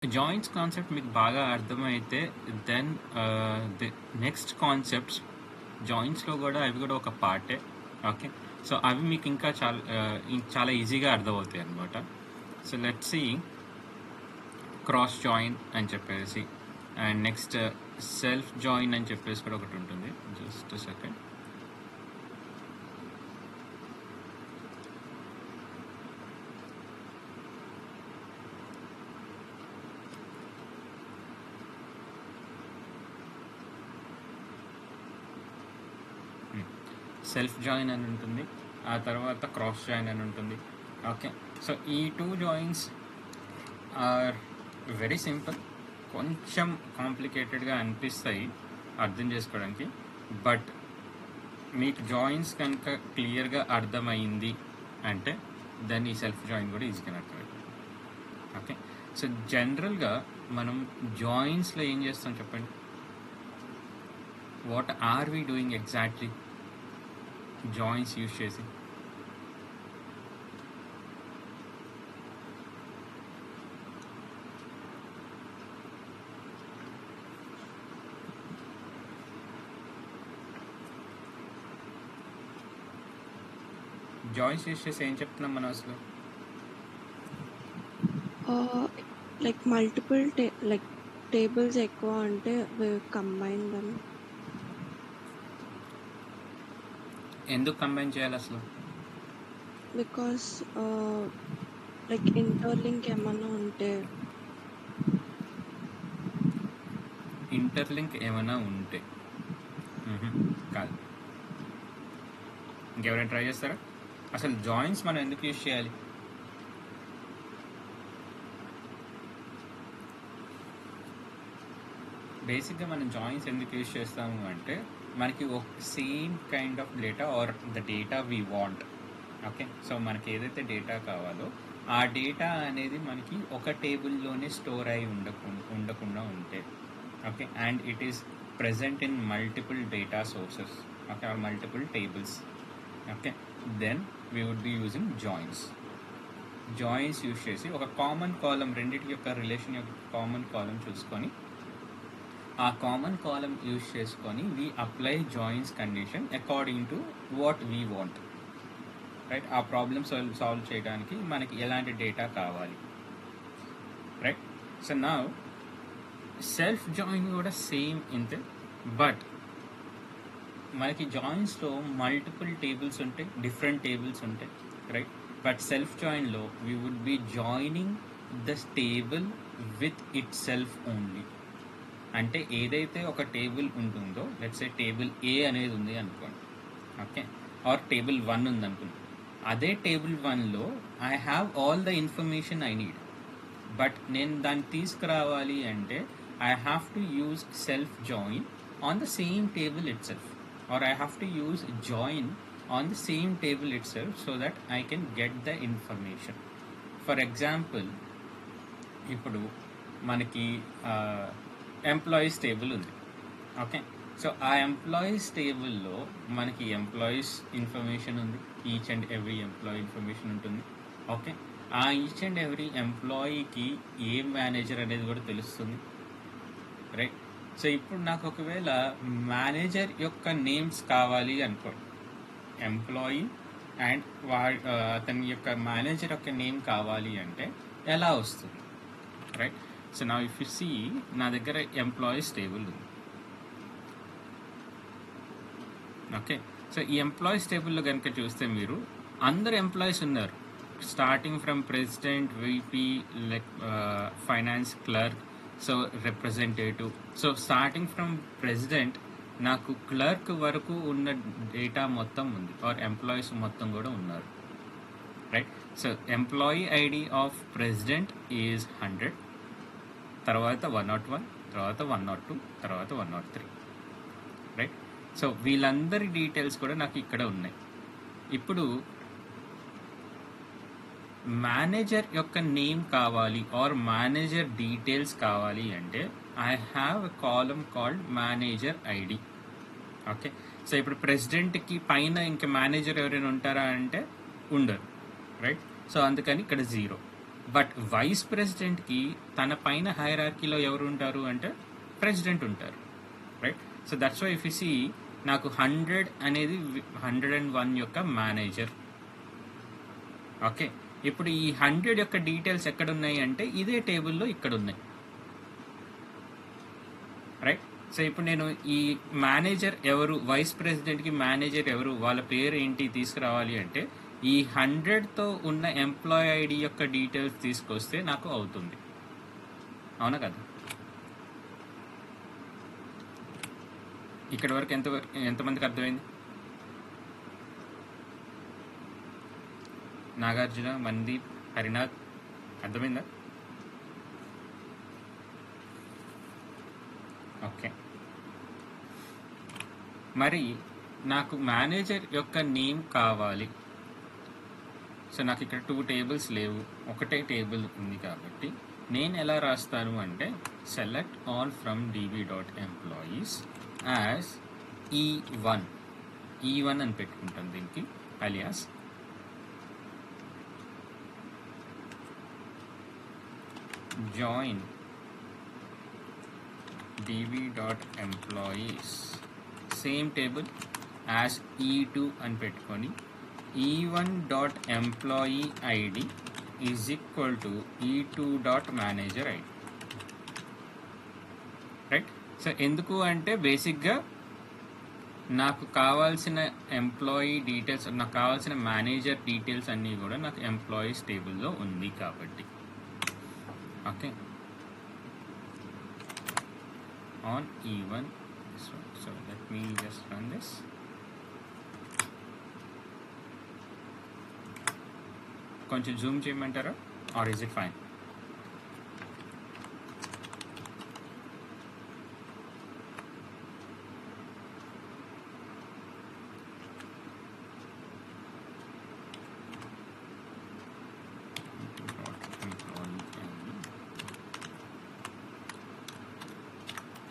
Joints concept మీకు బాగా అర్థమైతే దెన్ ది నెక్స్ట్ కాన్సెప్ట్స్ జాయింట్స్లో కూడా అవి కూడా ఒక పార్టే. ఓకే, సో అవి మీకు ఇంకా చాలా ఈజీగా అర్థమవుతాయి అనమాట. So let's see cross join అని చెప్పేసి, అండ్ నెక్స్ట్ సెల్ఫ్ జాయిన్ అని చెప్పేసి కూడా ఒకటి ఉంటుంది. Just second. సెల్ఫ్ జాయిన్ అని ఉంటుంది, ఆ తర్వాత క్రాస్ జాయిన్ అని ఉంటుంది. ఓకే, సో ఈ two joins are very simple. కొంచెం కాంప్లికేటెడ్గా అనిపిస్తాయి అర్థం చేసుకోవడానికి, బట్ మీకు జాయిన్స్ కనుక క్లియర్గా అర్థమైంది అంటే దాన్ని సెల్ఫ్ జాయిన్ కూడా ఈజీగా అర్థమవుతుంది. ఓకే, సో జనరల్గా మనం జాయిన్స్లో ఏం చేస్తాం చెప్పండి? What are we doing exactly joins use చేసి? జాయిన్స్ యూజ్ చేసి ఏం చెప్తున్నాం మనం అసలు? లైక్ మల్టిపుల్ లైక్ టేబుల్స్ ఎక్కువ అంటే కంబైన్ దమ్. ఎందుకు కంబైన్ చేయాలి అసలు? బికాస్ లైక్ ఇంటర్లింక్ ఏమన్నా ఉంటే. ఇంటర్లింక్ ఏమైనా ఉంటే కాదు. ఇంకెవరైనా ట్రై చేస్తారా? అసలు జాయిన్స్ మనం ఎందుకు యూజ్ చేయాలి? బేసిక్గా మనం జాయిన్స్ ఎందుకు యూజ్ చేస్తాము అంటే మనకి ఒక same kind of data or the data we want. Okay, so మనకి ఏదైతే డేటా కావాలో ఆ డేటా అనేది మనకి ఒక టేబుల్లోనే స్టోర్ అయి ఉండకుండా ఉంటే, okay, and it is present in multiple data sources, okay, or multiple tables, okay, then we would be using joins. Joins use చేసి ఒక కామన్ కాలం, రెండింటి యొక్క రిలేషన్ యొక్క కామన్ కాలం చూసుకొని ఆ కామన్ కాలం యూజ్ చేసుకొని we apply joins condition according to what we want. Right, ఆ problem solve చేయడానికి మనకి ఎలాంటి డేటా కావాలి. రైట్, సో నా సెల్ఫ్ జాయిన్ కూడా సేమ్ ఇంతే, బట్ మనకి జాయిన్స్లో మల్టిపుల్ టేబుల్స్ ఉంటాయి, డిఫరెంట్ టేబుల్స్ ఉంటాయి. రైట్, బట్ సెల్ఫ్ జాయిన్లో we would be joining the table with itself only. అంటే ఏదైతే ఒక టేబుల్ ఉంటుందో, లెట్స్ సే టేబుల్ ఏ అనేది ఉంది అనుకోండి, ఓకే, ఆర్ టేబుల్ 1 ఉంది అనుకోండి, అదే టేబుల్ 1లో I have all the information I need. But నేను దాన్ని తీసుకురావాలి అంటే I have to use self join on the same table itself, or I have to use join on the same table itself so that I can get the information. For example, ఇప్పుడు మనకి employees table ఉంది. Okay, so ఆ employees టేబుల్లో మనకి employees information ఉంది, each and every employee information ఉంటుంది. Okay, ఆ each and every ఎంప్లాయీకి ఏ మేనేజర్ అనేది కూడా తెలుస్తుంది. రైట్, సో ఇప్పుడు నాకు ఒకవేళ మేనేజర్ యొక్క నేమ్స్ కావాలి అనుకోండి, ఎంప్లాయీ అండ్ అతని యొక్క మేనేజర్ యొక్క నేమ్ కావాలి అంటే ఎలా వస్తుంది? రైట్, సో నా ఇఫ్ యు సీ నా దగ్గర ఎంప్లాయీస్ టేబుల్ ఉంది. ఓకే, సో ఈ ఎంప్లాయీస్ టేబుల్లో కనుక చూస్తే మీరు అందరు ఎంప్లాయీస్ ఉన్నారు, starting from president, VP, like finance clerk, so representative. So starting from president నాకు క్లర్క్ వరకు ఉన్న డేటా మొత్తం ఉంది, ఆర్ ఎంప్లాయీస్ మొత్తం కూడా ఉన్నారు. Right, so employee ID of president is 100, తర్వాత 101, తర్వాత 102, తర్వాత 103. రైట్, సో వీళ్ళందరి డీటెయిల్స్ కూడా నాకు ఇక్కడ ఉన్నాయి. ఇప్పుడు మేనేజర్ యొక్క నేమ్ కావాలి ఆర్ మేనేజర్ డీటెయిల్స్ కావాలి అంటే I have a column called manager ID. Okay, so ఇప్పుడు ప్రెసిడెంట్కి పైన ఇంకా మేనేజర్ ఎవరైనా ఉంటారా అంటే ఉండరు. రైట్, సో అందుకని ఇక్కడ 0. బట్ వైస్ ప్రెసిడెంట్కి తన పైన హైరార్కీలో ఎవరు ఉంటారు అంటే ప్రెసిడెంట్ ఉంటారు, right? So that's why if you see నాకు 100 అనేది 101 యొక్క మేనేజర్. ఓకే, ఇప్పుడు ఈ 100 యొక్క డీటెయిల్స్ ఎక్కడ ఉన్నాయి అంటే ఇదే టేబుల్లో ఇక్కడ ఉన్నాయి, రైట్? సో ఇప్పుడు నేను ఈ మేనేజర్ ఎవరు, వైస్ ప్రెసిడెంట్కి మేనేజర్ ఎవరు, వాళ్ళ పేరు ఏంటి తీసుకురావాలి అంటే ఈ 100తో ఉన్న ఎంప్లాయీ ఐడి యొక్క డీటెయిల్స్ తీసుకొస్తే నాకు అవుతుంది, అవునా కదా? ఇక్కడ వరకు ఎంతమందికి అర్థమైంది? నాగార్జున, మందీప్, హరినాథ్ అర్థమైందా? ఓకే, మరి నాకు మేనేజర్ యొక్క నేమ్ కావాలి. సో నాకు ఇక్కడ 2 టేబుల్స్ లేవు, ఒకటే టేబుల్ ఉంది కాబట్టి నేను ఎలా రాస్తాను అంటే select all from db.employees as E1 అని పెట్టుకుంటాను దీనికి alias. Join db.employees same table as E2 అని పెట్టుకొని E1.employee.id is equal to E2.manager.id, right? So ఎందుకు అంటే బేసిక్గా నాకు కావాల్సిన ఎంప్లాయీ డీటెయిల్స్, నాకు కావాల్సిన మేనేజర్ డీటెయిల్స్ అన్నీ కూడా నాకు ఎంప్లాయీస్ టేబుల్లో ఉంది కాబట్టి. Okay, on E1. So let me just run this. కొంచెం జూమ్ చేయమంటారా or is it fine?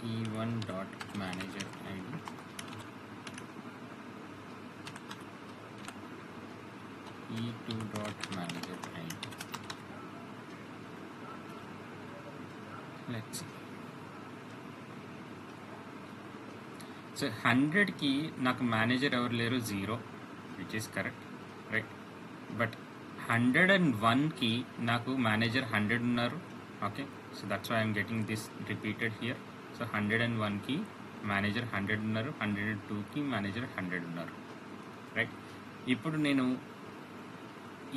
E1.manager.id E2.manager.id. Let's see. So 100కి నాకు మేనేజర్ ఎవరు లేరు, 0, which is correct, right? But 101కి నాకు మేనేజర్ 100 ఉన్నారు. Okay, so that's why I'm getting this repeated here. So 101కి మేనేజర్ 100 ఉన్నారు, 102కి మేనేజర్ 100 ఉన్నారు, రైట్? ఇప్పుడు నేను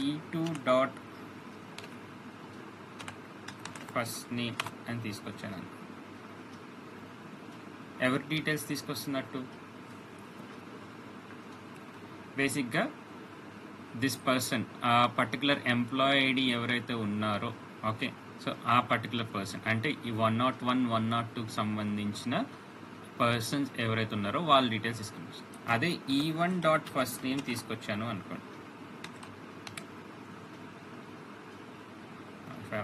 E2.firstName అని తీసుకొచ్చాను. ఎవరి డీటెయిల్స్ తీసుకొస్తున్నట్టు? బేసిక్గా దిస్ పర్సన్, ఆ పర్టికులర్ ఎంప్లాయీ ఐడి ఎవరైతే ఉన్నారో, ఓకే, సో ఆ పర్టికులర్ పర్సన్ అంటే ఈ 101, 102కి సంబంధించిన పర్సన్స్ ఎవరైతే ఉన్నారో వాళ్ళ డీటెయిల్స్ తీసుకొచ్చాను. అదే E1.firstName తీసుకొచ్చాను అనుకోండి,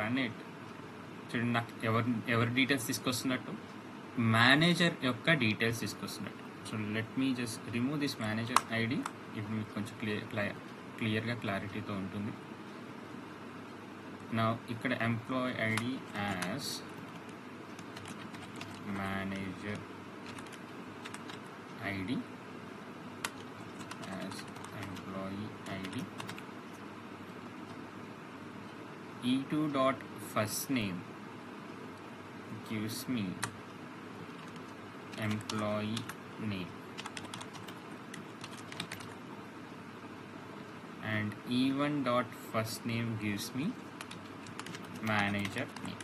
రన్నిట్ చూడండి, నాకు ఎవరి డీటెయిల్స్ తీసుకొస్తున్నట్టు? మేనేజర్ యొక్క డీటెయిల్స్ తీసుకొస్తున్నట్టు. So let me just remove this manager ID. ఇప్పుడు మీకు కొంచెం క్లియర్గా క్లారిటీతో ఉంటుంది. నా ఇక్కడ employee ID as manager ID as employee ID E2.firstName gives me employee name and E1.firstName gives me manager name.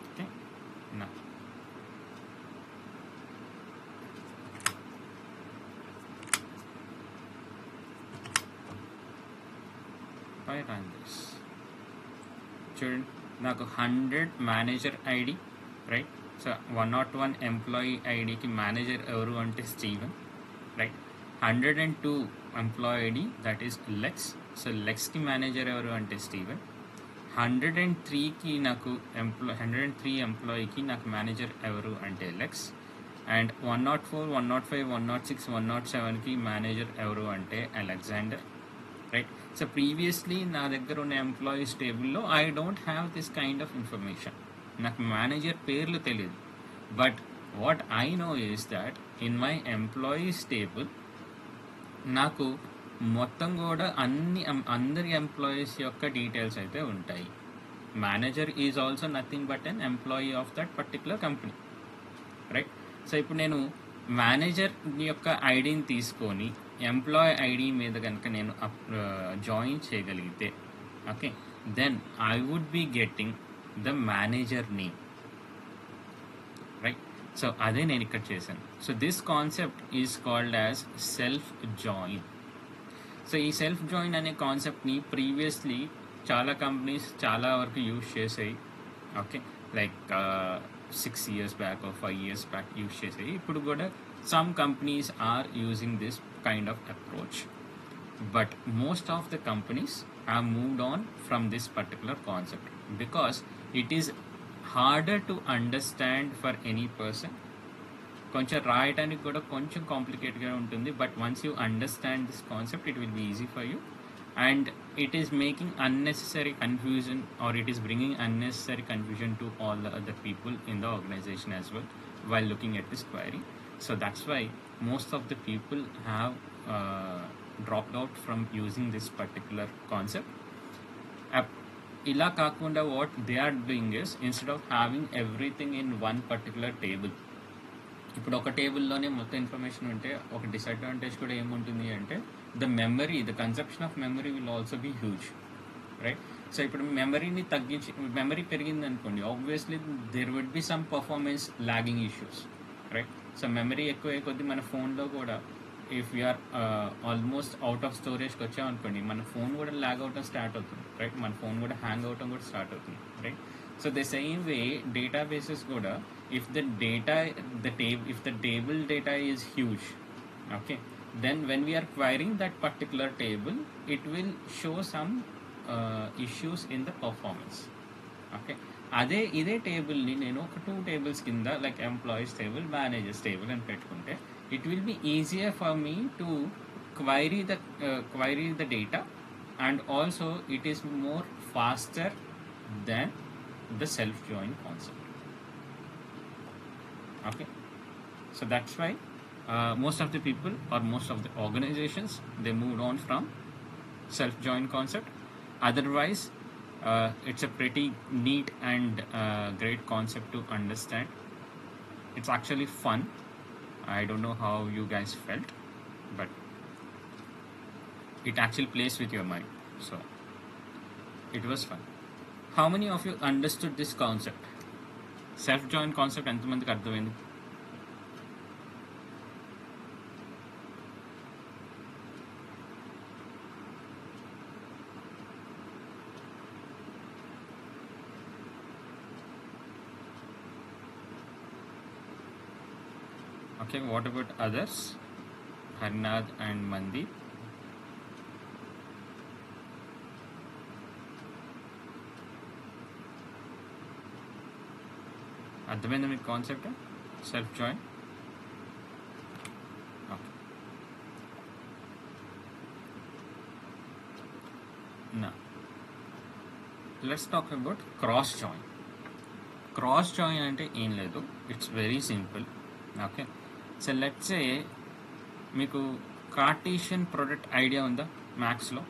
Okay, now I run this. చూడండి, నాకు 100 manager ID, right? So 101 employee ఐడికి మేనేజర్ ఎవరు అంటే Steven, right? 102 employee ID that is Lex. So లెక్స్కి manager ఎవరు అంటే Steven. 103కి నాకు 103 ఎంప్లాయీకి నాకు మేనేజర్ ఎవరు అంటే లెక్స్. అండ్ 104, 105, 106, 107కి మేనేజర్ ఎవరు అంటే అలెగ్జాండర్. రైట్. సో ప్రీవియస్లీ నా దగ్గర ఉన్న ఎంప్లాయీస్ టేబుల్లో I don't have this kind of information. నాకు మేనేజర్ పేర్లు తెలియదు. But what I know is that in my employees table నాకు మొత్తం కూడా అందరి ఎంప్లాయీస్ యొక్క డీటెయిల్స్ అయితే ఉంటాయి. Manager is also nothing but an employee of that particular company, right. So ఇప్పుడు నేను మేనేజర్ యొక్క ఐడిని తీసుకొని ఎంప్లాయీ ఐడి మీద కనుక నేను జాయిన్ చేయగలిగితే, okay, then I would be getting the manager name, right. So అదే నేను ఇక్కడ చేశాను. So this concept is called as self join. So ఈ సెల్ఫ్ జాయిన్ అనే కాన్సెప్ట్ని ప్రీవియస్లీ చాలా కంపెనీస్ చాలా వరకు యూజ్ చేసాయి, okay, like 6 years back or 5 years back use చేసాయి. ఇప్పుడు కూడా some companies are using this kind of approach, but most of the companies have moved on from this particular concept because it is harder to understand for any person. కొంచెం రాయడానికి కూడా కొంచెం కాంప్లికేట్గా ఉంటుంది, but once you understand this concept it will be easy for you. And it is making unnecessary confusion, or it is bringing unnecessary confusion to all the other people in the organization as well while looking at this query. So that's why most of the people have dropped out from using this particular concept. Ila kakunda what they are doing is, instead of having everything in one particular table, ఇప్పుడు ఒక టేబుల్లోనే మొత్తం information ఉంటే ఒక disadvantage కూడా ఏముంటుంది అంటే the conception of memory will also be huge, right. So ఇప్పుడు memory పెరిగింది అనుకోండి, obviously there would be some performance lagging issues, right. So memory ఎక్కువ కొద్దీ మన ఫోన్లో కూడా if you're almost out of స్టోరేజ్కి వచ్చామనుకోండి, మన ఫోన్ కూడా లాగ్ అవటం స్టార్ట్ అవుతుంది, రైట్. మన ఫోన్ కూడా హ్యాంగ్ అవటం కూడా స్టార్ట్ అవుతుంది, right. So the same way databases kuda, if the table data is huge, okay, then when we are querying that particular table, it will show some issues in the performance, okay. ఇదే table ని నేను ఒక 2 tables కింద like employees table, managers table అని పెట్టుకుంటే it will be easier for me to query the data, and also it is more faster than the self-join concept, okay. So that's why most of the people or most of the organizations, they moved on from self-join concept. Otherwise it's a pretty neat and great concept to understand. It's actually fun. I don't know how you guys felt, but it actually plays with your mind, so it was fun. How many of you understood this concept? Self-join concept ఎంతమందికి అర్థమైంది? Okay, what about others? Harnath and Mandeep. అర్థమైందా మీకు concept self join? Okay, నా let's talk about cross join. Cross join అంటే ఏం లేదు, it's very simple, okay. So let's సే మీకు Cartesian product idea ఉందా మ్యాథ్స్లో?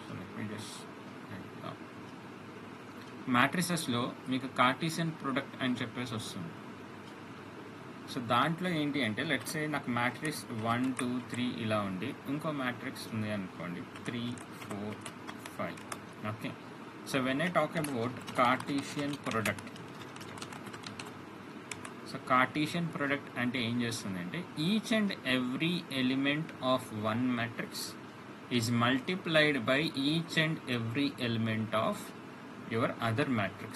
సో లెట్ మీ జస్ట్ మ్యాట్రిసెస్లో మీకు కార్టీసియన్ ప్రొడక్ట్ అని చెప్పేసి వస్తుంది. సో దాంట్లో ఏంటి అంటే లెట్స్ సే నాకు మ్యాట్రిక్స్ 1 2 3 ఇలా ఉండి ఇంకో మ్యాట్రిక్స్ ఉంది అనుకోండి 3 4 5, okay. So when I talk about Cartesian product, so Cartesian product అంటే ఏం చేస్తుంది అంటే each and every element of one matrix is multiplied by each and every element of your other matrix,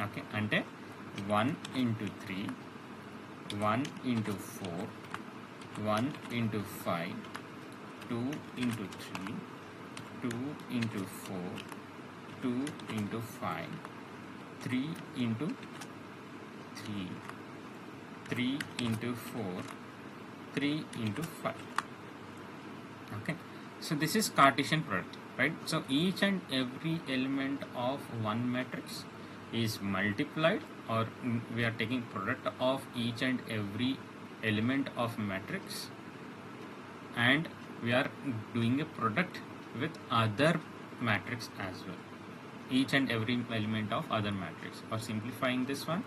okay. అంటే 1 into 3, 1 into 4, 1 into 5, 2 into 3, 2 into 4, 2 into 5, 3 into 3, 3 into 4, 3 into 5, okay. So this is Cartesian product, right? So each and every element of one matrix is multiplied, or we are taking product of each and every element of matrix, and we are doing a product with other matrix as well, each and every element of other matrix. Or simplifying this one,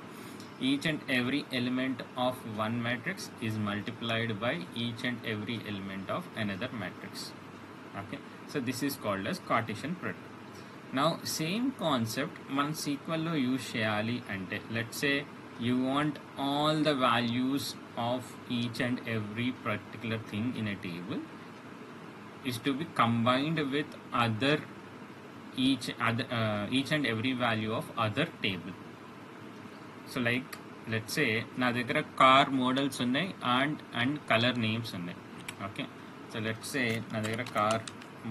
each and every element of one matrix is multiplied by each and every element of another matrix. Okay, so this is called as Cartesian product. Now same concept మనం సీక్వెల్లో use చేయాలి అంటే, let's say you want all the values of each and every particular thing in a table is to be combined with other each and every value of other table. So like let's say నా దగ్గర car models ఉన్నాయి and colour names ఉన్నాయి. Okay, so let's say నా దగ్గర car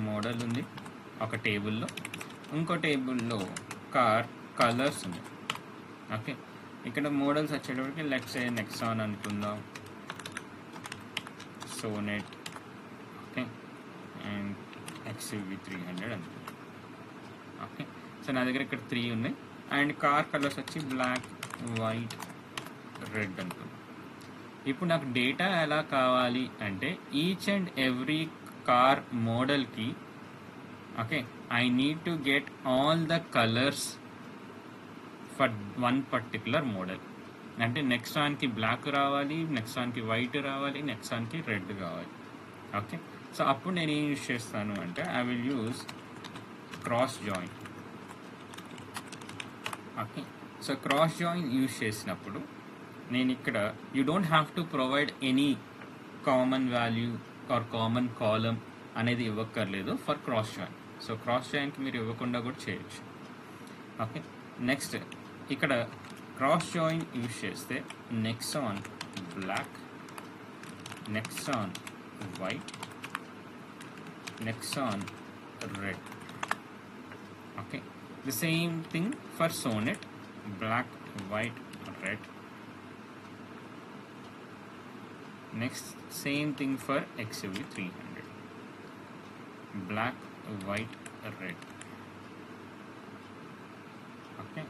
model ఉంది ఒక టేబుల్లో, ఇంకో టేబుల్లో కార్ కలర్స్ ఉన్నాయి. ఓకే, ఇక్కడ మోడల్స్ వచ్చేటప్పటికి లెట్స్ సే నెక్సాన్ అనుకుందాం, సోనెట్, ఓకే, అండ్ XUV300 అనుకుందాం. ఓకే, సో నా దగ్గర ఇక్కడ 3 ఉన్నాయి అండ్ కార్ కలర్స్ వచ్చి బ్లాక్, వైట్, రెడ్ అనుకుందాం. ఇప్పుడు నాకు డేటా ఎలా కావాలి అంటే, ఈచ్ అండ్ ఎవ్రీ కార్ మోడల్కి okay I need to get all the colours for one particular model. అంటే నెక్సాన్కి బ్లాక్ రావాలి, నెక్సాన్కి వైట్ రావాలి, నెక్సాన్కి రెడ్ కావాలి. ఓకే, సో అప్పుడు నేను ఏం యూజ్ చేస్తాను అంటే, I will use cross join. Okay, so cross join use చేసినప్పుడు నేను ఇక్కడ you don't have to provide any common value or common column అనేది ఇవ్వక్కర్లేదు for cross join. So cross జాయిన్కి మీరు ఇవ్వకుండా కూడా చేయొచ్చు. ఓకే, నెక్స్ట్ ఇక్కడ క్రాస్ జాయిన్ యూజ్ చేస్తే Nexon black, Nexon white, Nexon red. Okay, the same thing for Sonet, black, white, red. Next, same thing for XUV300, black, white, red. Okay,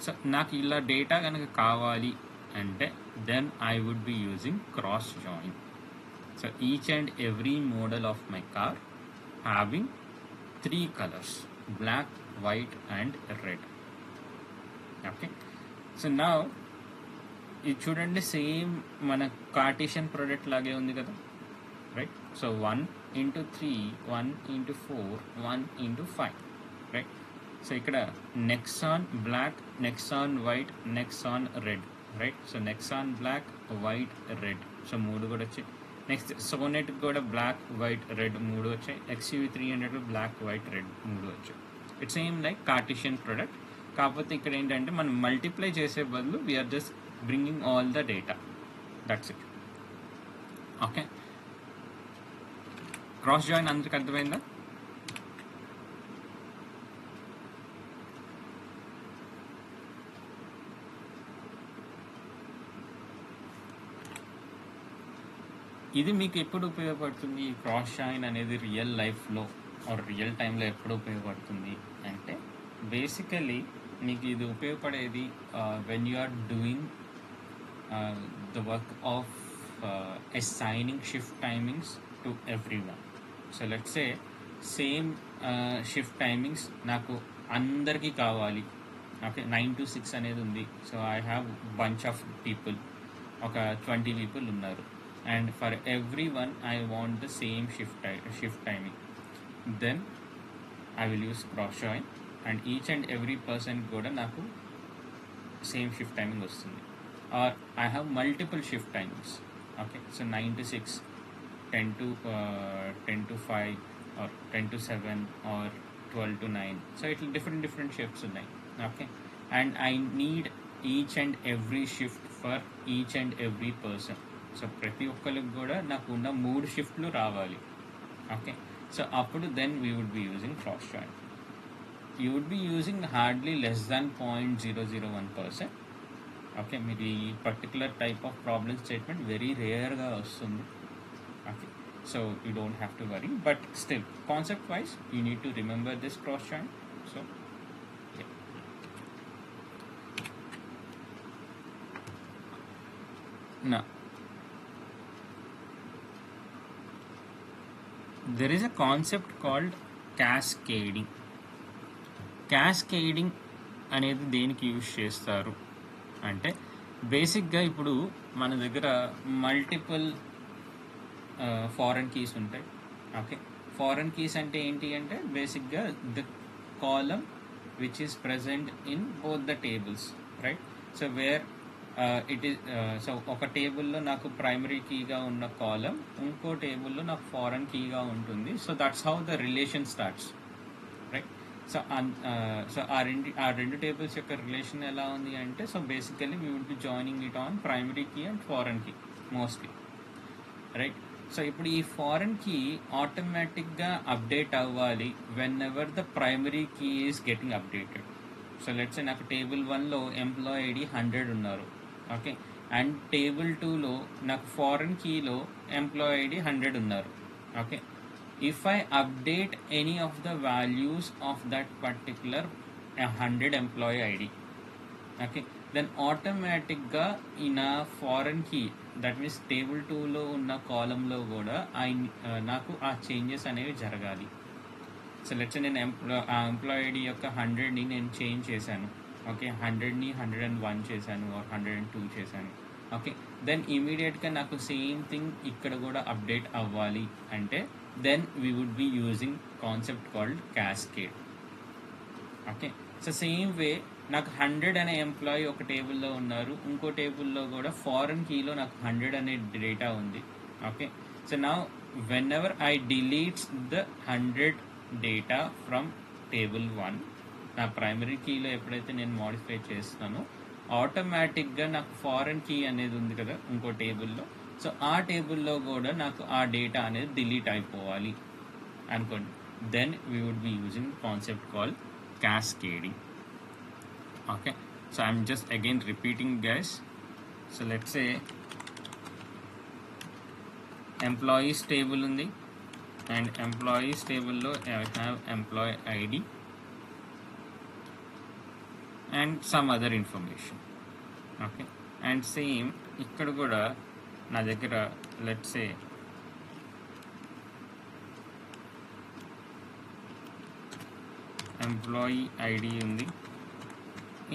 so నాకు ఇలా data కనుక కావాలి అంటే then I would be using cross join. So each and every model of my car having 3 colors, black, white and red. Okay, so నా ఇది చూడండి, same మన Cartesian product లాగే ఉంది కదా, right? So 1 into 3, 1 into 4, 1 into 5, right? So ఇక్కడ Nexon black, Nexon white, Nexon red, right? So Nexon black, white, red, so 3 కూడా వచ్చాయి. నెక్స్ట్ సోనెట్ కూడా బ్లాక్, వైట్, రెడ్ 3 వచ్చాయి. XUV300 బ్లాక్, వైట్, రెడ్ 3 వచ్చాయి. It's same like Cartesian product, కాకపోతే ఇక్కడ ఏంటంటే మనం మల్టిప్లై చేసే బదులు we're just bringing all the data, that's it. Okay, cross join అందరికి అర్థమైందా? ఇది మీకు ఎప్పుడు ఉపయోగపడుతుంది? ఈ క్రాస్ జాయిన్ అనేది రియల్ లైఫ్లో ఆర్ రియల్ టైంలో ఎప్పుడు ఉపయోగపడుతుంది అంటే, బేసికలీ మీకు ఇది ఉపయోగపడేది when you are doing the work of assigning shift timings to everyone. So let's say same shift timings నాకు అందరికీ కావాలి. ఓకే, 9 to 6 అనేది ఉంది. So I have bunch of people, ఒక 20 పీపుల్ ఉన్నారు, and for everyone I want the same shift timing. Then I will use cross join and each and every person కూడా నాకు same shift timing వస్తుంది. Or I have multiple shift timings. Okay, so 9 to 6, 10 to 5 or 10 to 7 or 12 to 9. So ఇట్లా different shifts ఉన్నాయి. Okay, and I need each and every shift for each and every person. So ప్రతి ఒక్కరికి కూడా నాకు ఉన్న 3 షిఫ్ట్లు రావాలి. Okay, so అప్పుడు then we would be using cross join. You would be using hardly less than 0.001%, okay, మీరు ఈ particular type of problem statement very రేర్గా వస్తుంది. Okay, so you don't have to worry, but still concept wise you need to remember this cross join. So now there is a concept called cascading. Cascading అనేది దేనికి use చేస్తారు అంటే, బేసిక్గా ఇప్పుడు మన దగ్గర మల్టిపుల్ ఫారెన్ కీస్ ఉంటాయి. Okay, foreign keys అంటే ఏంటి అంటే బేసిక్గా the column which is present in both the tables, right? So where it is, so ఒక టేబుల్లో నాకు ప్రైమరీ కీగా ఉన్న కాలం, ఇంకో టేబుల్లో నాకు ఫారెన్ కీగా ఉంటుంది. So that's how the relation starts, right? So ఆ రెండు టేబుల్స్ యొక్క రిలేషన్ ఎలా ఉంది అంటే, so basically we would be joining it on primary key and foreign key mostly, right? So ఇప్పుడు ఈ ఫారెన్ కీ ఆటోమేటిక్గా అప్డేట్ అవ్వాలి whenever the primary key is getting updated. So let's say నాకు table 1లో employee ID 100 ఉన్నారు. Okay, and table 2లో నాకు foreign కీలో employee ID 100 ఉన్నారు. Okay, if I update any of the values of that particular 100 employee ID, okay, then automatically in a foreign key, that means table 2లో ఉన్న కాలంలో కూడా నాకు ఆ చేంజెస్ అనేవి జరగాలి. సో లెట్స్ నేను ఎంప్లాయీ ఐడి యొక్క 100ని నేను చేంజ్ చేశాను. ఓకే, 100ని 101 చేశాను ఆర్ 102 చేశాను. ఓకే, దెన్ ఇమీడియట్గా నాకు సేమ్ థింగ్ ఇక్కడ కూడా అప్డేట్ అవ్వాలి అంటే then we would be using concept called cascade. Okay, so same way నాకు 100 అనే ఎంప్లాయీ ఒక టేబుల్లో ఉన్నారు, ఇంకో టేబుల్లో కూడా ఫారెన్ కీలో నాకు 100 అనే డేటా ఉంది. Okay, so now when ever I deletes the 100 data from table 1, నా ప్రైమరీ కీలో ఎప్పుడైతే నేను మోడిఫై చేస్తానో ఆటోమేటిక్గా నాకు ఫారెన్ కీ అనేది ఉంది కదా ఇంకో టేబుల్లో, సో ఆ టేబుల్లో కూడా నాకు ఆ డేటా అనేది డిలీట్ అయిపోవాలి అనుకోండి. Then we would be using concept call cascading. Okay, so I'm just again repeating guys. So let's say employees table ఉంది, అండ్ ఎంప్లాయీస్ టేబుల్లో I have employee ID and some other information. Okay, and same ఇక్కడ కూడా నా దగ్గర let's say employee ID ఉంది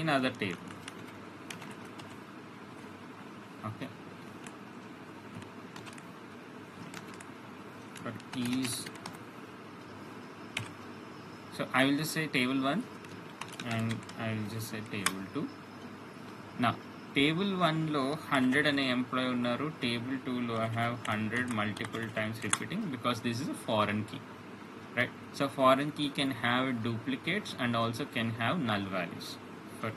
in other table. Okay, but is, so I will just say table 1 and I will just say table 2. Now table 1లో 100 అనే employee ఉన్నారు, table 2లో I have 100 multiple times repeating because this is a foreign key, right? So foreign key can have duplicates and also can have null values. For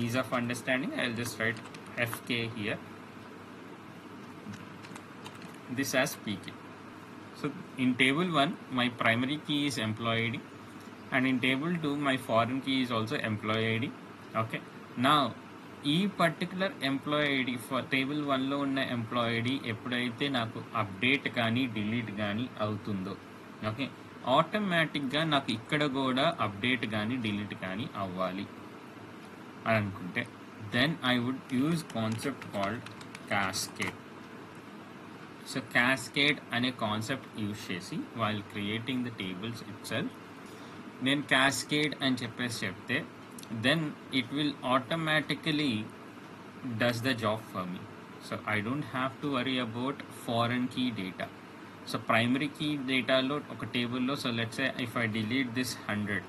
ease of understanding I will just write FK here, this as PK. So in table 1 my primary key is employee ID, and in table 2 my foreign key is also employee ID. Okay, now ఈ particular employee ID table 1లో ఉన్న employee ID ఎప్పుడైతే నాకు update కానీ delete కానీ అవుతుందో, okay, ఆటోమేటిక్గా నాకు ఇక్కడ కూడా అప్డేట్ కానీ డిలీట్ కానీ అవ్వాలి అని అనుకుంటే then I would use concept called cascade. So cascade అనే కాన్సెప్ట్ యూజ్ చేసి while creating the tables itself నేను క్యాస్కేడ్ అని చెప్పేసి చెప్తే then it will automatically does the job for me. So I don't have to worry about foreign key data. So primary key data lo oka table lo, so let's say if I delete this 100,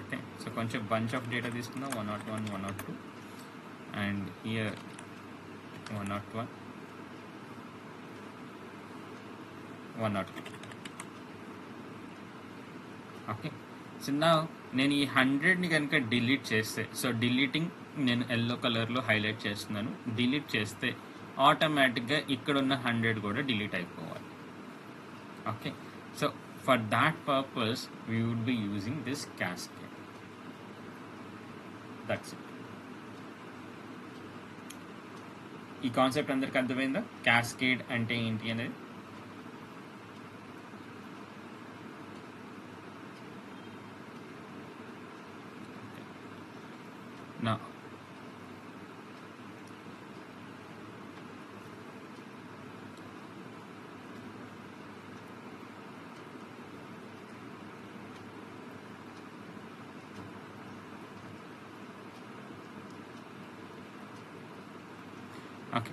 okay, so koncham bunch of data తీసుకున్నా 101 102 and here 101 102. Okay, so నా నేను ఈ 100ని కనుక delete చేస్తే, so deleting నేను yellow కలర్లో highlight చేస్తున్నాను, delete చేస్తే ఆటోమేటిక్గా ఇక్కడున్న 100 కూడా డిలీట్ అయిపోవాలి. Okay, so for that purpose we would be using this cascade. That's it. ఈ కాన్సెప్ట్ అందరికి అర్థమైందా? క్యాస్కేడ్ అంటే ఏంటి అనేది. నా ఓకే.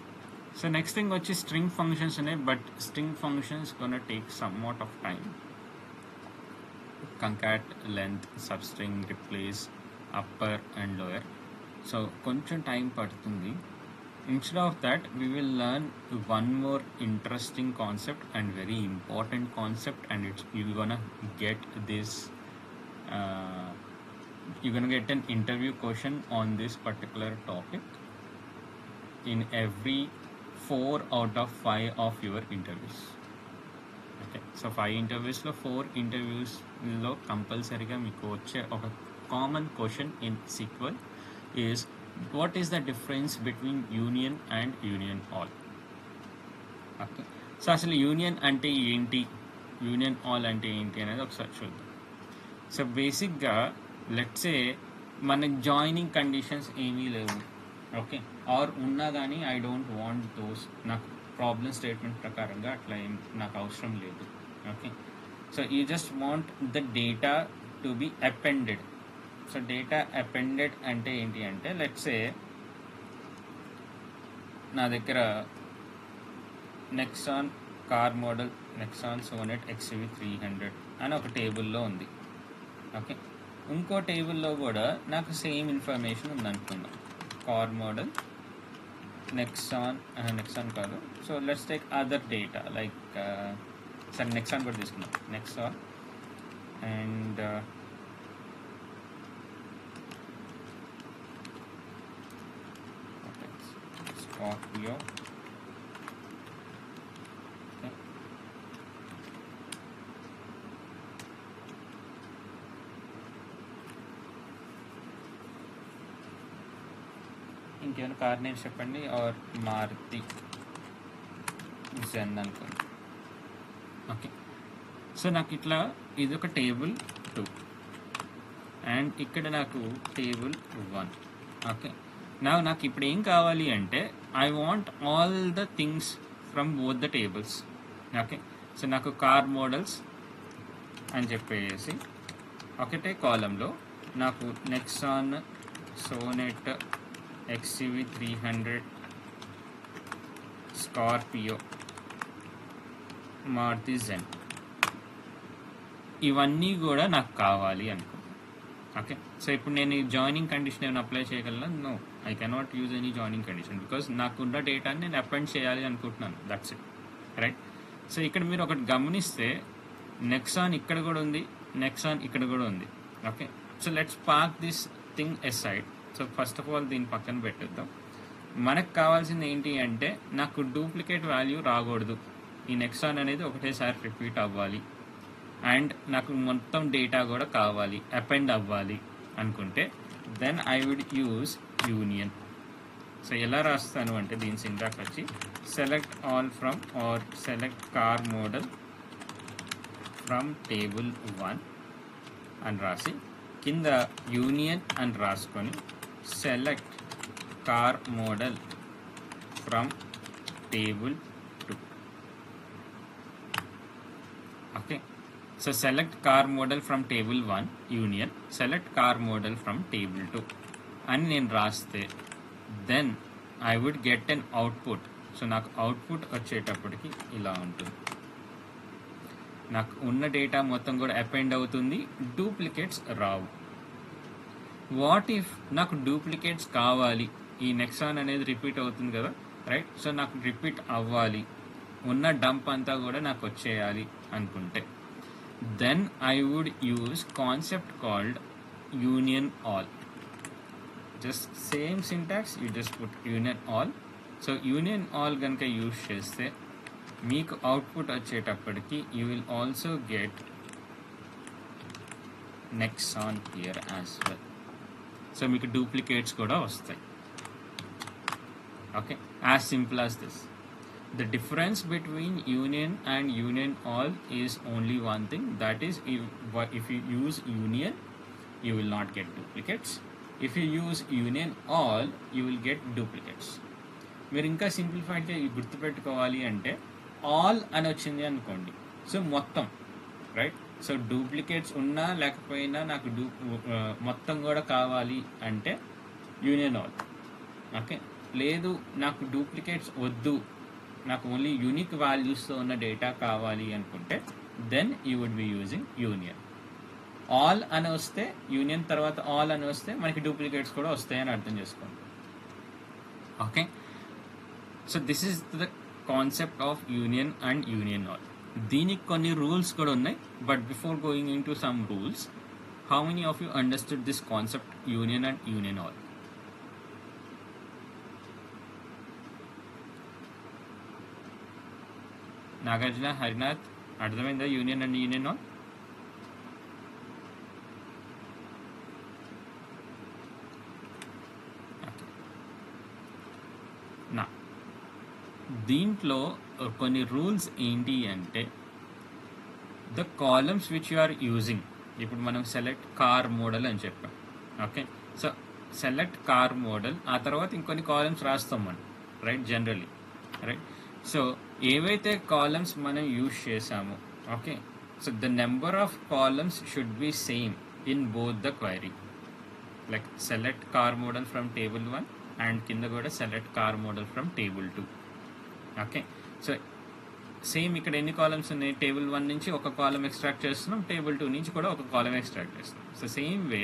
సో నెక్స్ట్ థింగ్ వచ్చి స్ట్రింగ్ ఫంక్షన్స్ ఉన్నాయి, but string functions gonna take somewhat of time. Concat, length, substring, replace, upper and lower. So కొంచెం టైం పడుతుంది. Instead of that, we will learn one more interesting concept and very important concept, and you're gonna get this. You're gonna get an interview question on this particular topic in every 4 out of 5 of your interviews. Okay, so 5 interviews lo 4 interviews lo compulsory ga meeku vache oka common question in SQL is, what is the difference between union and union all? Okay, so అసలు union అంటే ఏంటి, union all అంటే ఏంటి అనేది ఒకసారి చూద్దాం. So బేసిక్గా let's say మన జాయినింగ్ కండిషన్స్ ఏమీ లేవు, ఓకే, ఆర్ ఉన్నా కానీ ఐ డోంట్ వాంట్ దోస్, నాకు ప్రాబ్లమ్ స్టేట్మెంట్ ప్రకారంగా అట్లా ఏం నాకు అవసరం లేదు. Okay, so you just want the data to be appended. So data appended అంటే ఏంటి అంటే, లెట్సే నా దగ్గర Nexon car model, Nexon Sonet XUV 300 అని ఒక టేబుల్లో ఉంది. ఓకే, ఇంకో టేబుల్లో కూడా నాకు సేమ్ ఇన్ఫర్మేషన్ ఉందనుకుందాం, కార్ మోడల్, నెక్సాన్ కాదు, so let's take other data like సరే నెక్సాన్ కూడా తీసుకున్నాం, నెక్సాన్ అండ్ Scorpio. Okay. ఇంకేమైనా కార్ నేమ్స్ చెప్పండి, ఆర్ మారుతి జెన్ అనుకోండి. ఓకే, సో నాకు ఇట్లా ఇది ఒక టేబుల్ 2 అండ్ ఇక్కడ నాకు టేబుల్ 1. ఓకే, నాకు ఇప్పుడు ఏం కావాలి అంటే, I want all the things from both the tables. Okay, so నాకు కార్ మోడల్స్ అని చెప్పేసి ఒకటే కాలంలో నాకు Nexon Sonet XUV 300, Scorpio, Maruti Zen, ఇవన్నీ కూడా నాకు కావాలి అనుకో. ఓకే, సో ఇప్పుడు నేను ఈ జాయినింగ్ కండిషన్ ఏమైనా అప్లై చేయగలను? No, I cannot use any joining condition, because నాకున్న డేటాని నేను అపెండ్ చేయాలి అనుకుంటున్నాను, దట్స్ ఇట్, రైట్. సో ఇక్కడ మీరు ఒకటి గమనిస్తే, నెక్సాన్ ఇక్కడ కూడా ఉంది, నెక్సాన్ ఇక్కడ కూడా ఉంది. Okay, so let's park this thing aside. So first of all దీన్ని పక్కన పెట్టేద్దాం. మనకు కావాల్సింది ఏంటి అంటే, నాకు డూప్లికేట్ వాల్యూ రాకూడదు, ఈ నెక్సాన్ అనేది ఒకటేసారి రిపీట్ అవ్వాలి, అండ్ నాకు మొత్తం డేటా కూడా కావాలి, అపెండ్ అవ్వాలి అనుకుంటే, then I would use union. So ఎలా రాస్తాను అంటే, దీని సింటాక్స్ వచ్చి select all from or select car model from table 1 అని రాసి, కింద యూనియన్ అని రాసుకొని select car model from table 2. Okay, so select car model from table 1 union select car model from table 2 అని నేను రాస్తే, then I would get an output. So నాకు output వచ్చేటప్పటికి ఇలా ఉంటుంది, నాకు ఉన్న డేటా మొత్తం కూడా అపెండ్ అవుతుంది, డూప్లికేట్స్ రావు. వాట్ ఇఫ్ నాకు డూప్లికేట్స్ కావాలి, ఈ నెక్సాన్ అనేది రిపీట్ అవుతుంది కదా, రైట్, సో నాకు రిపీట్ అవ్వాలి, ఉన్న డంప్ అంతా కూడా నాకు వచ్చేయాలి అనుకుంటే, then I would use concept called union all. Just same syntax, you just put union all. So union all ganaka use cheste meeku output vachetappadiki you will also get Nexon here as well. So meeku duplicates kuda vastayi. Okay, as simple as this. The difference between union and union all is only one thing, that is if you use union you will not get duplicates. If you use union all you will get duplicates. మీరు ఇంకా సింప్లిఫైడ్గా గుర్తుపెట్టుకోవాలి అంటే all అని వచ్చింది అనుకోండి, so మొత్తం, right? So duplicates ఉన్నా లేకపోయినా నాకు మొత్తం కూడా కావాలి అంటే యూనియన్ ఆల్. ఓకే, లేదు నాకు డూప్లికేట్స్ వద్దు, నాకు ఓన్లీ యూనిక్ వాల్యూస్తో ఉన్న డేటా కావాలి అనుకుంటే then you would be using union. All అని వస్తే, యూనియన్ తర్వాత ఆల్ అని వస్తే మనకి డూప్లికేట్స్ కూడా వస్తాయని అర్థం చేసుకోండి. Okay, so this is the concept of union and union all. దీనికి కొన్ని రూల్స్ కూడా ఉన్నాయి, but before going in to some rules, how many of you understood this concept union and union all? Nagarjuna, Harinath, అర్థమైందా union and union all? నా దీంట్లో కొన్ని rules ఏంటి అంటే, the columns which you are using, ఇప్పుడు మనం సెలెక్ట్ కార్ మోడల్ అని చెప్పాం. Okay, so select car model, ఆ తర్వాత ఇంకొన్ని కాలమ్స్ రాస్తాం మనం, రైట్? Generally, right? సో ఏవైతే కాలమ్స్ మనం యూజ్ చేసామో, okay, so the number of columns should be same in both the query. Like select car model from table 1 and కింద కూడా select car model from table 2. Okay, so same ఇక్కడ ఎన్ని columns ఉన్నాయి? Table 1 నుంచి ఒక కాలం extract చేస్తున్నాం, table 2 నుంచి కూడా ఒక కాలం ఎక్స్ట్రాక్ట్ చేస్తున్నాం. సో సేమ్ వే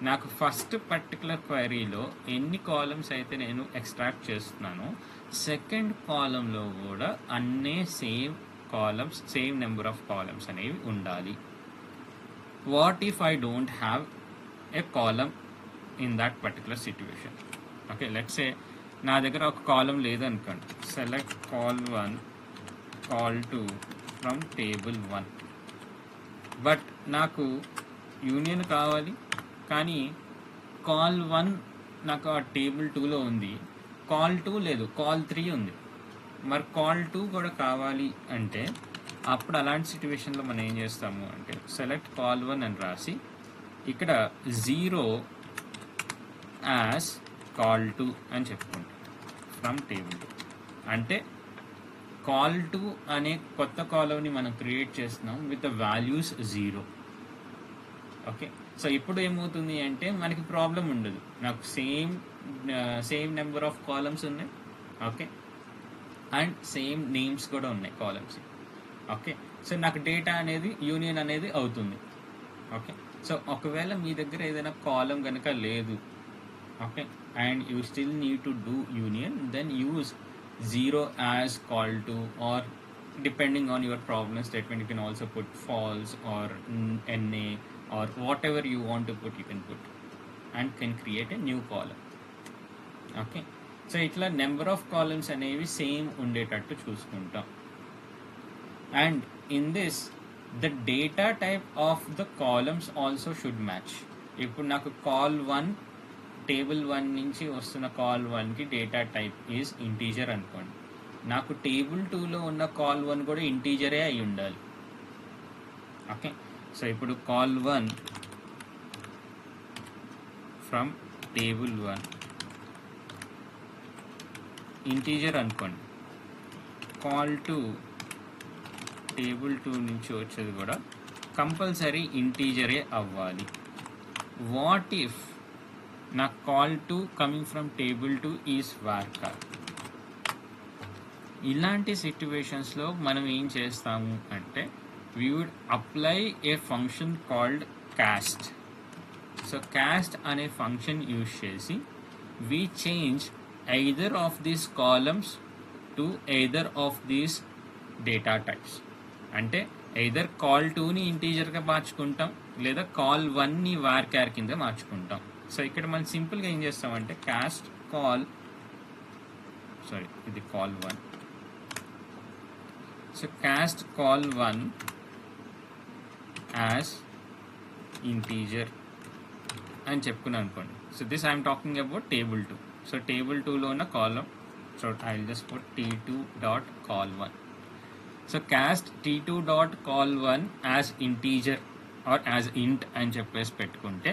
నాకు ఫస్ట్ పర్టికులర్ క్వైరీలో ఎన్ని కాలమ్స్ అయితే నేను ఎక్స్ట్రాక్ట్ చేస్తున్నానో, సెకండ్ కాలంలో కూడా అన్నీ same columns, same number of columns అనేవి ఉండాలి. What if I don't have a column in that particular situation? Okay, let's say నా దగ్గర ఒక కాలం లేదనుకోండి, select col 1 col 2 from table 1, but నాకు యూనియన్ కావాలి, కానీ కాల్ 1 నాకు ఆ టేబుల్ 2లో ఉంది, కాల్ 2 లేదు, కాల్ 3 ఉంది. మరి కాల్ 2 కూడా కావాలి అంటే అప్పుడు అలాంటి సిట్యువేషన్లో మనం ఏం చేస్తాము అంటే, సెలెక్ట్ కాల్ 1 అని రాసి ఇక్కడ 0 యాజ్ కాల్ 2 అని చెప్పుకుంటాం ఫ్రమ్ టేబుల్ 2. అంటే కాల్ 2 అనే కొత్త కాలంని మనం క్రియేట్ చేస్తున్నాం with the values 0. Okay, so ఇప్పుడు ఏమవుతుంది అంటే మనకి ప్రాబ్లం ఉండదు, నాకు సేమ్ నెంబర్ ఆఫ్ కాలమ్స్ ఉన్నాయి, ఓకే, అండ్ సేమ్ నేమ్స్ కూడా ఉన్నాయి కాలమ్స్. ఓకే, సో నాకు డేటా అనేది యూనియన్ అనేది అవుతుంది. ఓకే, సో ఒకవేళ మీ దగ్గర ఏదైనా కాలం కనుక లేదు, okay, and you still need to do union, then use 0 as call to, or depending on your problem statement you can also put false or NA or whatever you want to put, you can put and can create a new column. Okay, so itla number of columns అనేవి same ఉండేటట్టు చూసుకుంటాం. And in this the data type of the columns also should match. ఇప్పుడు నాకు call 1 table 1 నుంచి వస్తున్న call 1కి data type is integer అనుకోండి, నాకు టేబుల్ 2లో ఉన్న కాల్ 1 కూడా ఇంటీజరే అయి ఉండాలి. ఓకే, సో ఇప్పుడు కాల్ 1 ఫ్రమ్ టేబుల్ 1 ఇంటీజర్ అనుకోండి, కాల్ 2 టేబుల్ 2 నుంచి వచ్చేది కూడా కంపల్సరీ ఇంటీజరే అవ్వాలి. వాట్ ఇఫ్ నా call 2 coming from table 2 is varchar? ఇలాంటి సిట్యువేషన్స్లో మనం ఏం చేస్తాము అంటే, we would apply a function called cast. So cast అనే ఫంక్షన్ యూజ్ చేసి we change either of these columns to either of these data types. అంటే either call 2ని ఇంటీజర్గా మార్చుకుంటాం, లేదా కాల్ 1ని varchar కింద మార్చుకుంటాం. సో ఇక్కడ మనం సింపుల్గా ఏం చేస్తామంటే, కాస్ట్ కాల్, సారీ ఇది call 1, so cost call 1 as integer అని చెప్పుకున్నాను అనుకోండి. So this I'm talking about table 2. So table 2లో ఉన్న కాలం So I'll just put t2 dot call1. So cast t2 dot call1 as integer or as int అని చెప్పేసి పెట్టుకుంటే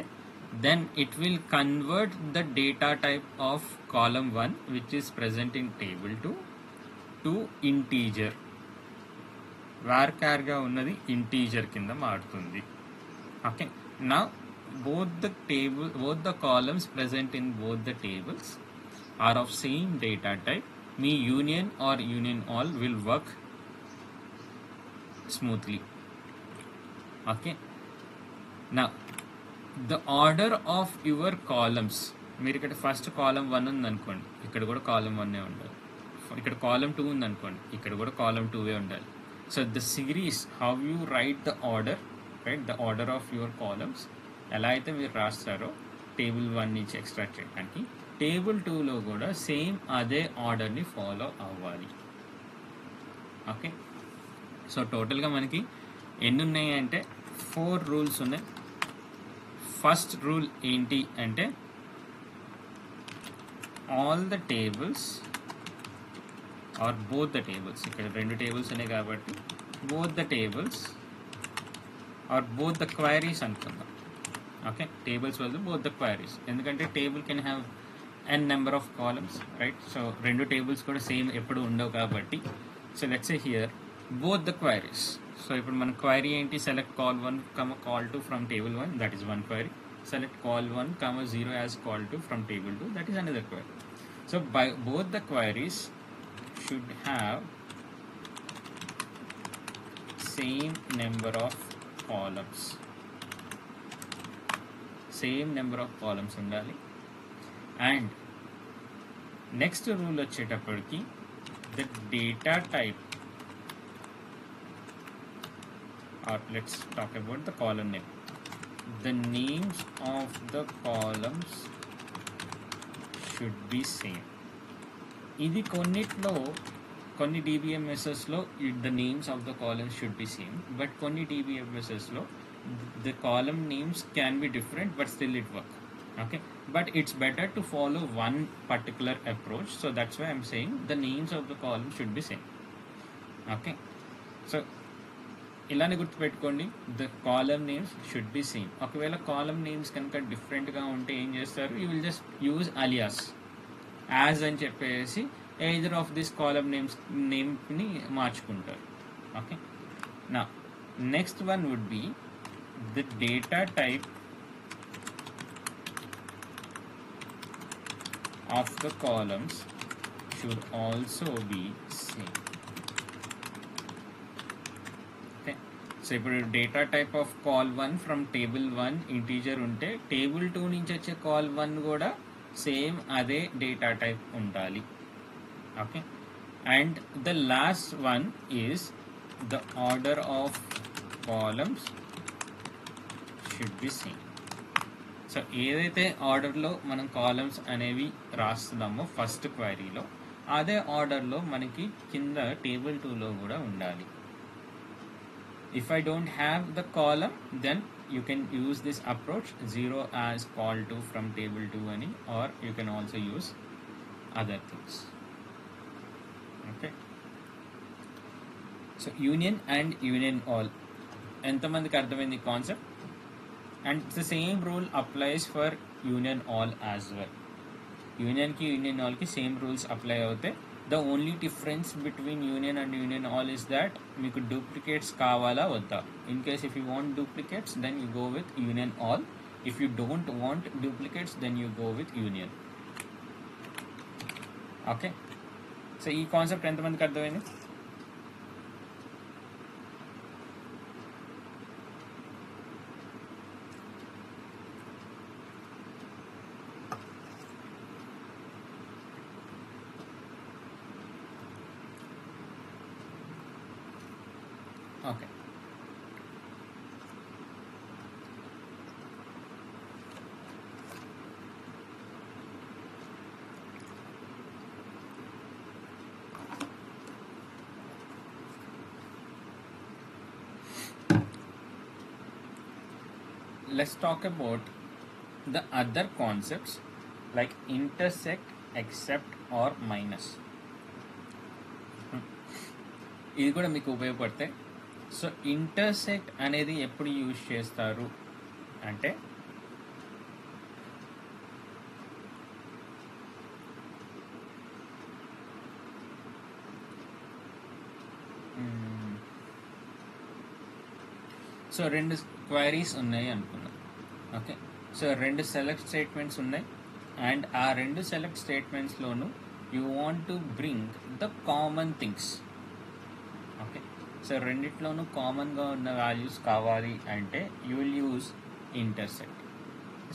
then it will convert the data type of column 1 which is present in table 2 to integer. varchar గా ఉన్నది integer కింద మారుతుంది. Okay, now both the columns present in both the tables are of same data type. Me union or union all will work smoothly. Okay, now the order of your columns, మీరు ఇక్కడ first కాలం 1 ఉంది అనుకోండి, ఇక్కడ కూడా కాలం 1 ఉండాలి. ఇక్కడ కాలం 2 ఉంది అనుకోండి, ఇక్కడ కూడా కాలం 2 ఉండాలి. So the series how you right the order, right the order of your columns ఎలా అయితే మీరు రాస్తారో టేబుల్ 1 నుంచి ఎక్స్ట్రాక్ట్ చేయడానికి, టేబుల్ 2లో కూడా సేమ్ అదే ఆర్డర్ని ఫాలో అవ్వాలి. ఓకే, సో టోటల్గా మనకి ఎన్ని ఉన్నాయి అంటే 4 రూల్స్ ఉన్నాయి. ఫస్ట్ రూల్ ఏంటి అంటే all the tables are both the tables, ఇక్కడ 2 టేబుల్స్ ఉన్నాయి కాబట్టి both the tables are both the queries అనుకుందాం. ఓకే, టేబుల్స్ బదులు బోత్ ద క్వైరీస్, ఎందుకంటే table can have n number of columns, right? So 2 tables కూడా same ఎప్పుడు ఉండవు కాబట్టి, so let's say here both the queries. So ఇప్పుడు మన query ఏంటి? Select col 1, col 2 from table 1, that is one query. Select col 1, 0 as call 2 from table 2, that is another query. So by both the queries should have same number of columns, same number of columns ఉండాలి. And next rule వచ్చేటప్పటికి the data type, or let's talk about the column name. The names of the columns should be same. ఇది కొన్నిట్లో, కొన్ని DBMSలో the names of the columns should be same, but కొన్ని DBMSలో the column names can be different but still it work. Okay, but it's better to follow one particular approach, so that's why I'm saying the names of the columns should be same. Okay, so ఇలానే గుర్తుపెట్టుకోండి, the column names should be same. ఒకవేళ column names కనుక డిఫరెంట్గా ఉంటే ఏం చేస్తారు? You will just use alias, as అని చెప్పేసి ఎయిదర్ ఆఫ్ దిస్ కాలమ్ నేమ్ని మార్చుకుంటారు. ఓకే, నా next one would be the data type of the columns should also be same. So ఇప్పుడు data type of col 1 from table 1 integer ఉంటే, table 2 నుంచి వచ్చే col 1 కూడా సేమ్ అదే డేటా టైప్ ఉండాలి. Okay, and the last one is the order of columns should be same. So ఏదైతే ఆర్డర్లో మనం కాలమ్స్ అనేవి రాస్తున్నామో ఫస్ట్ క్వైరీలో, అదే ఆర్డర్లో మనకి కింద టేబుల్ 2లో కూడా ఉండాలి. If I don't have the column, then you can use this approach, 0 as call 2 from table 2 any, or you can also use other things. Okay, so union and union all, ఎంతమందికి అర్థమైంది concept? And the same rule applies for union all as well. యూనియన్కి union ఆల్కి same rules apply అవుతాయి. The only difference between union and union all is that మీకు duplicates కావాలా వద్దా. In case if you want duplicates then you go with union all. If you don't want duplicates then you go with union. Okay, so ఈ concept ఎంతమందికి అర్థమైంది? Okay, let's talk about the other concepts like intersect, except or minus. ఇది కూడా మీకు ఉపయోగపడతాయి. So intersect అనేది ఎప్పుడు use చేస్తారు అంటే సో రెండు క్వైరీస్ ఉన్నాయి అనుకున్నాం. ఓకే, సో రెండు సెలెక్ట్ స్టేట్మెంట్స్ ఉన్నాయి అండ్ ఆ రెండు సెలెక్ట్ స్టేట్మెంట్స్లోనూ you want to bring the common things. Okay, so రెండిట్లోనూ కామన్గా ఉన్న వాల్యూస్ కావాలి అంటే you will use intersect.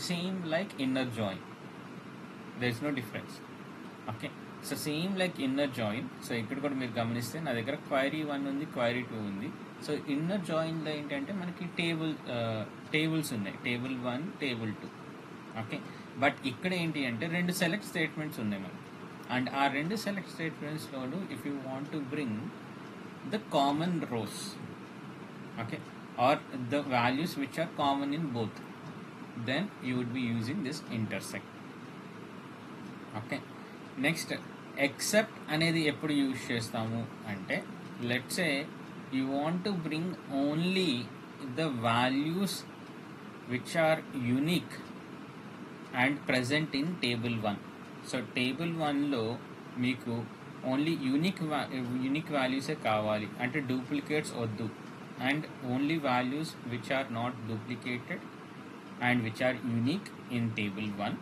Same like inner join, there is no difference. Okay, so same like inner join. So ఇక్కడ కూడా మీరు గమనిస్తే నా దగ్గర క్వైరీ 1 ఉంది, క్వైరీ 2 ఉంది. సో ఇన్నర్ జాయిన్లో ఏంటంటే మనకి టేబుల్స్ ఉన్నాయి, టేబుల్ 1, టేబుల్ 2. ఓకే, బట్ ఇక్కడ ఏంటి అంటే రెండు సెలెక్ట్ స్టేట్మెంట్స్ ఉన్నాయి మనకి అండ్ ఆ రెండు సెలెక్ట్ స్టేట్మెంట్స్లోనూ if you want to bring the common rows, okay, or the values which are common in both, then you would be using this intersect. Okay, next except అనేది ఎప్పుడు use చేస్తాము అంటే let's say you want to bring only the values which are unique and present in table 1. so table 1లో మీకు only unique వాల్యూసే కావాలి అంటే duplicates వద్దు and only values which are not duplicated and which are unique in table 1,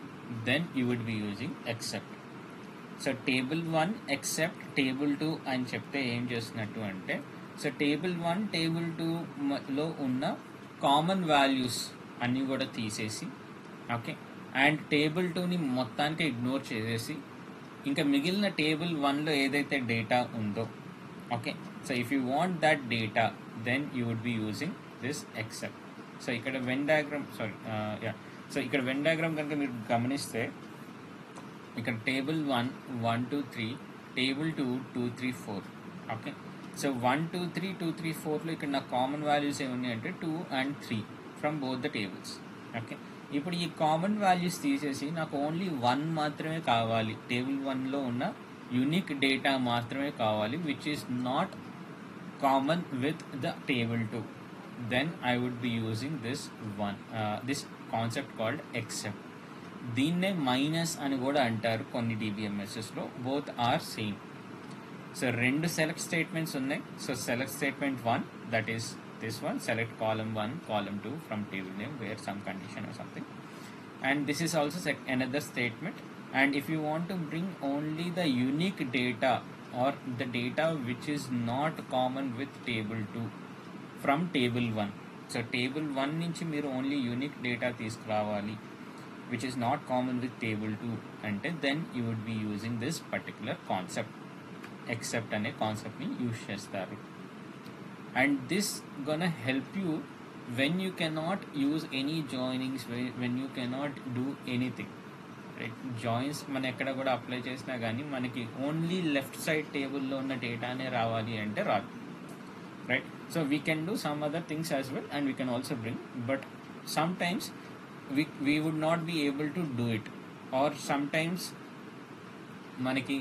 then you would be using except. So table 1 except table 2 అని చెప్తే ఏం చేస్తున్నట్టు అంటే so table 1 table 2లో ఉన్న కామన్ వాల్యూస్ అన్నీ కూడా తీసేసి ఓకే అండ్ టేబుల్ 2ని మొత్తానికి ఇగ్నోర్ చేసేసి ఇంకా మిగిలిన టేబుల్ 1లో ఏదైతే డేటా ఉందో okay so if you want that data then you would be using this except. So ఇక్కడ వెన్ డయాగ్రామ్ సో ఇక్కడ వెన్ డయాగ్రామ్ కనుక మీరు గమనిస్తే ఇక్కడ టేబుల్ 1 1 2 3, టేబుల్ 2 2 3 4. ఓకే, సో 1 2 3 2 3 4లో ఇక్కడ నా కామన్ వాల్యూస్ ఏమున్నాయి అంటే 2 and 3 from both the tables. Okay, ఇప్పుడు ఈ కామన్ వాల్యూస్ తీసేసి నాకు ఓన్లీ 1 మాత్రమే కావాలి, టేబుల్ 1లో ఉన్న యూనిక్ డేటా మాత్రమే కావాలి which is not common with the table 2, then I would be using this concept called except. దీన్నే మైనస్ అని కూడా అంటారు కొన్ని DBMSలో, బోత్ ఆర్ సేమ్. సో రెండు సెలెక్ట్ స్టేట్మెంట్స్ ఉన్నాయి. So select statement 1 that is this one, select column 1 column 2 from table name where some condition or something, and this is also another statement. And if you want to bring only the unique data or the data which is not common with table 2 from table 1, so table 1 నుంచి మీరు only unique data తీసుకురావాలి which is not common with table 2 అంటే then you would be using this particular concept, except అనే కాన్సెప్ట్ని use చేస్తారు. And this gonna help you when you cannot use any joinings, when you cannot do anything, right? Joins మన ఎక్కడ కూడా apply చేసినా కానీ మనకి ఓన్లీ లెఫ్ట్ సైడ్ టేబుల్లో ఉన్న డేటానే రావాలి అంటే రాదు, right? So we can do some other things as well and we can also bring, but some times we would not be able to do it, or sometimes మనకి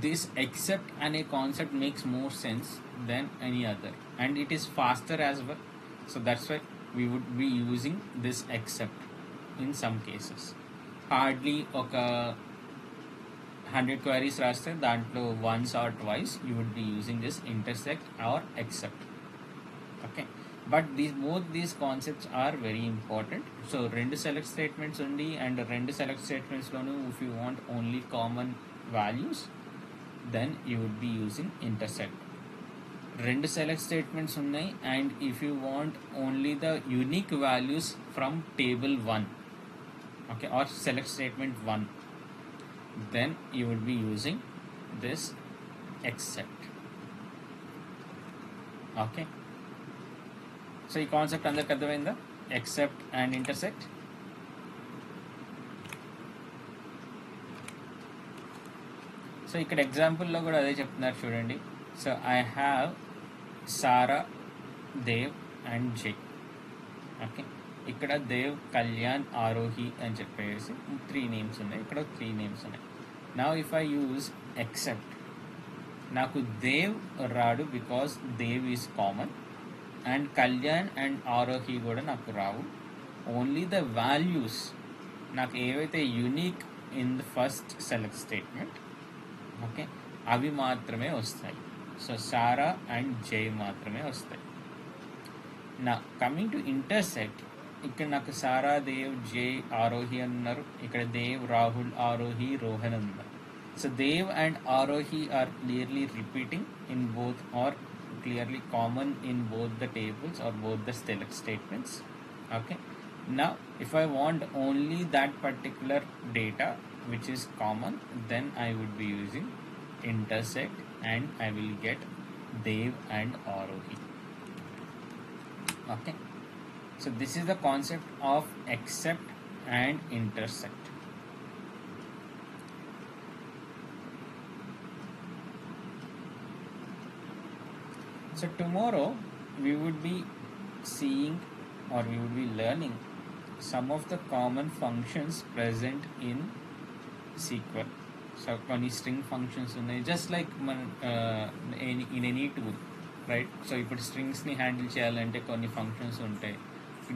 this except అనే concept makes more sense than any other and it is faster as well, so that's why we would be using this except in some cases. Hardly ఒక 100 queries రాస్తే దాంట్లో once or twice you would be using this intersect or except. Okay, but both these concepts are very important. So రెండు select statements ఉంది and రెండు select statements loan if you want only common values then you would be using intersect. రెండు select statements ఉన్నాయి and if you want only the unique values from table 1, okay, or select statement 1, then you would be using this except. Okay, so ఈ concept అందరికి అర్థమైందా? Except and intersect. So ఇక్కడ ఎగ్జాంపుల్లో కూడా అదే చెప్తున్నారు చూడండి. So I have Sara, Dev and Jai. Okay, ఇక్కడ దేవ్, కళ్యాణ్, ఆరోహి అని చెప్పేసి 3 నేమ్స్ ఉన్నాయి, ఇక్కడ 3 నేమ్స్ ఉన్నాయి. Now if I use except, నాకు దేవ్ రాడు because Dev is common, and Kalyan and Arohi కూడా నాకు రావు. ఓన్లీ ద వాల్యూస్ నాకు ఏవైతే unique in the first select statement, okay, అవి మాత్రమే వస్తాయి. సో సారా అండ్ జై మాత్రమే వస్తాయి. నా కమింగ్ టు ఇంటర్సెక్ట్, ఇక్కడ నాకు సారా, దేవ్, జై, ఆరోహి అన్నారు. ఇక్కడ దేవ్, రాహుల్, ఆరోహి, రోహన్ అన్నారు. So Dev and Arohi are clearly repeating in both, are clearly common in both the tables or both the select statements. Okay, now if I want only that particular data which is common, then I would be using intersect and I will get Dev and Arohi. Okay, so this is the concept of accept and intersect. So tomorrow we would be seeing, or we would be learning some of the common functions present in SQL. So కొన్ని string functions ఉన్నాయి, just like మన in any tool, right? So ఇప్పుడు స్ట్రింగ్స్ని handle చేయాలంటే కొన్ని functions ఉంటాయి,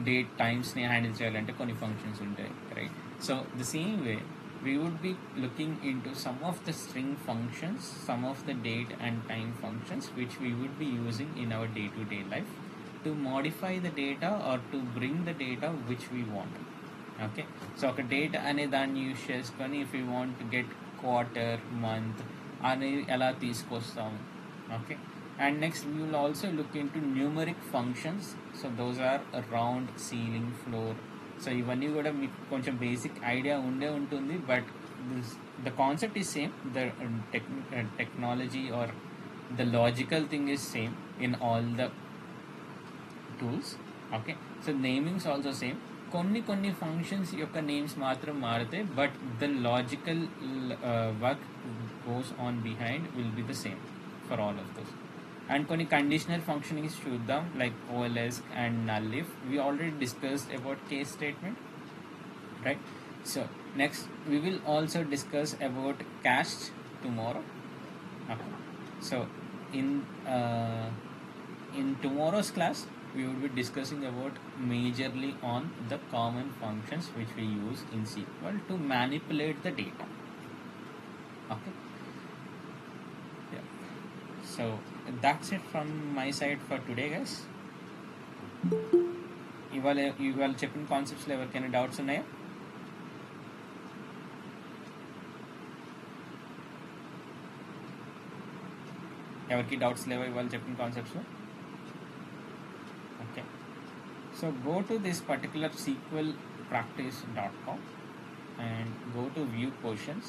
date టైమ్స్ని handle చేయాలంటే కొన్ని functions ఉంటాయి, right? So the same way we would be looking into some of the string functions, some of the date and time functions which we would be using in our day-to-day life to modify the data or to bring the data which we want. Okay, so ఒక date అనే దాన్ని use చేసుకొని if we want to get quarter, month అనేది ఎలా తీసుకొస్తాము. Okay, and next we will also look into numeric functions. So those are round, ceiling, floor. So ఇవన్నీ కూడా మీకు కొంచెం బేసిక్ ఐడియా ఉండే ఉంటుంది, but the concept is same, the technology or the logical thing is same in all the tools. Okay, so namings also same. కొన్ని functions యొక్క names మాత్రం మారుతాయి, but the logical work goes on behind will be the same for all of those. And కొన్ని conditional functionings చూద్దాం, like OLS and null if. We already discussed about case statement, right? So next we will also discuss about cast tomorrow. Okay. So in tomorrow's class we will be discussing about majorly on the common functions which we use in SQL to manipulate the data. Okay. Yeah. So that's it from my side for today, guys. ఇవాళ చెప్పిన కాన్సెప్ట్స్లో ఎవరికైనా doubts ఉన్నాయా? ఎవరికి doubts లేవా ఇవాళ చెప్పిన కాన్సెప్ట్స్లో? Okay, so go to this particular sequelpractice.com and go to view questions.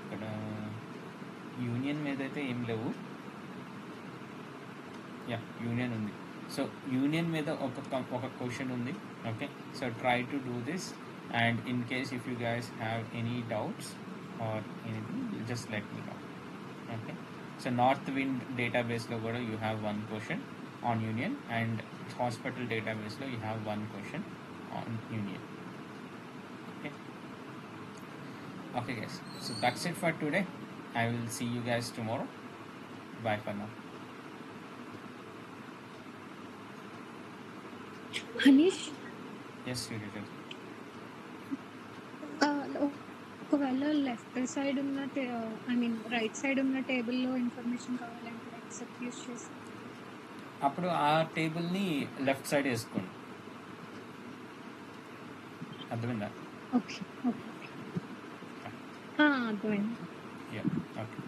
ఇక్కడ యూనియన్ మీద అయితే ఏం లేవు, యూనియన్ ఉంది. సో యూనియన్ మీద ఒక క్వశ్చన్ ఉంది. Okay, so try to do this, and in case if you guys have any doubts or anything just let me know. Okay, so north wind డేటాబేస్లో కూడా you have one question on union, and hospital డేటాబేస్లో you have one question on union. Okay guys, so that's it for today. I will see you guys tomorrow. Bye for now. Hanish, Yes, you did it. ఒకవేళ left side ఉన్న right side ఉన్న టేబుల్లో information కావాలంటే accept use చేసి అప్పుడు ఆ టేబుల్ని left side వేసుకోండి. అర్థమైందా? ఓకే ఓకే అర్థమైంది. Yeah, okay.